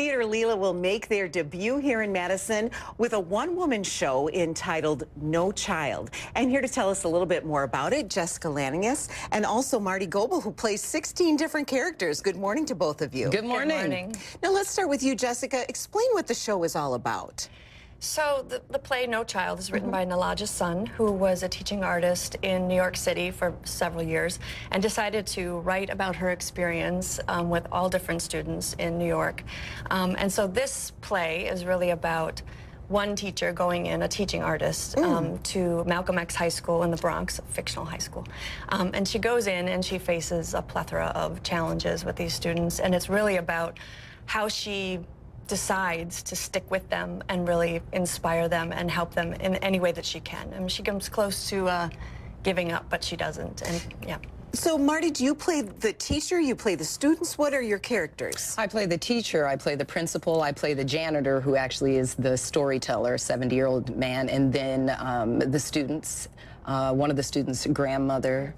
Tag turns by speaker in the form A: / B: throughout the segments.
A: Theater Lila will make their debut here in Madison with a one-woman show entitled No Child. And here to tell us a little bit more about it, Jessica Lanius and also Marti Gobel, who plays 16 different characters. Good morning to both of you.
B: Good morning.
C: Good morning.
A: Now let's start with you, Jessica. Explain what the show is all about.
C: So the play No Child is written by Nilaja's son, who was a teaching artist in New York City for several years and decided to write about her experience with all different students in New York. And so this play is really about one teacher going in, a teaching artist, to Malcolm X High School in the Bronx, a fictional high school. And she goes in and she faces a plethora of challenges with these students, and it's really about how she decides to stick with them and really inspire them and help them in any way that she can. I mean, she comes close to giving up, but she doesn't, and yeah.
A: So, Marti, do you play the teacher, you play the students? What are your characters?
B: I play the teacher, I play the principal, I play the janitor, who actually is the storyteller, 70-year-old man, and then the students. One of the students' grandmother.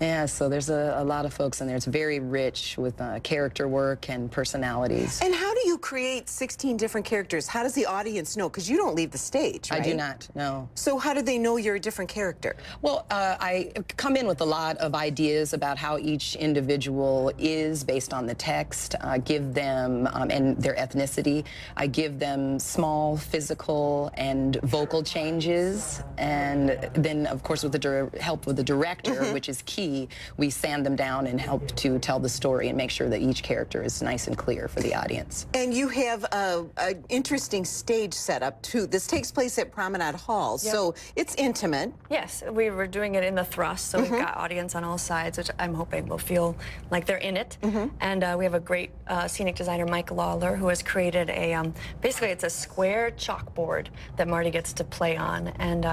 B: Yeah, so there's a lot of folks in there. It's very rich with character work and personalities.
A: And how do you create 16 different characters? How does the audience know? Because you don't leave the stage, right?
B: I do not, no.
A: So how do they know you're a different character?
B: Well, I come in with a lot of ideas about how each individual is based on the text, give them, and their ethnicity. I give them small physical and vocal changes, and then, of course, with the help of the director, which is key, we sand them down and help to tell the story and make sure that each character is nice and clear for the audience.
A: And you have an interesting stage setup, too. This takes place at Promenade Hall, so it's intimate.
C: Yes, we were doing it in the thrust, so we've got audience on all sides, which I'm hoping will feel like they're in it. And we have a great scenic designer, Mike Lawler, who has created a, basically it's a square chalkboard that Marti gets to play on, and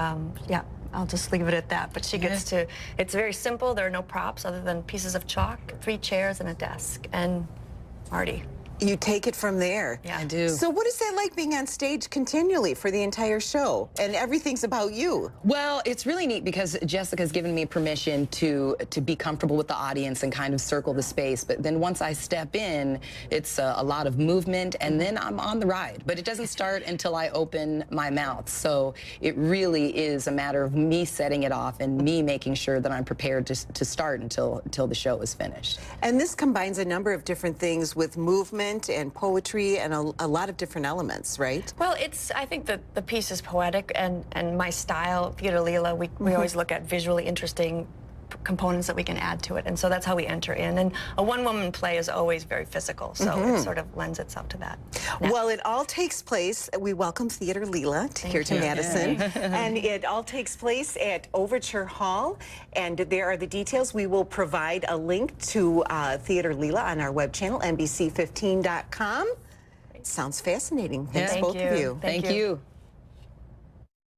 C: yeah. I'll just leave it at that, but she gets to, it's very simple. There are no props other than pieces of chalk, 3 chairs and a desk, and Marti.
A: You take it from there.
C: Yeah,
B: I do.
A: So what is that like being on stage continually for the entire show? And everything's about you.
B: Well, it's really neat because Jessica's given me permission to be comfortable with the audience and kind of circle the space. But then once I step in, it's a lot of movement, and then I'm on the ride. But it doesn't start until I open my mouth. So it really is a matter of me setting it off and me making sure that I'm prepared to start until the show is finished.
A: And this combines a number of different things with movement and poetry and a lot of different elements, right?
C: Well, I think that the piece is poetic, and my style, Theater Lila, we always look at visually interesting components that we can add to it, and so that's how we enter in. And a one-woman play is always very physical, so it sort of lends itself to that.
A: Well, it all takes place, we welcome Theater Lila here to Madison, and it all takes place at Overture Hall, and there are the details. We will provide a link to Theater Lila on our web channel, NBC15.com. Sounds fascinating. Thanks both of you.
B: Thank you.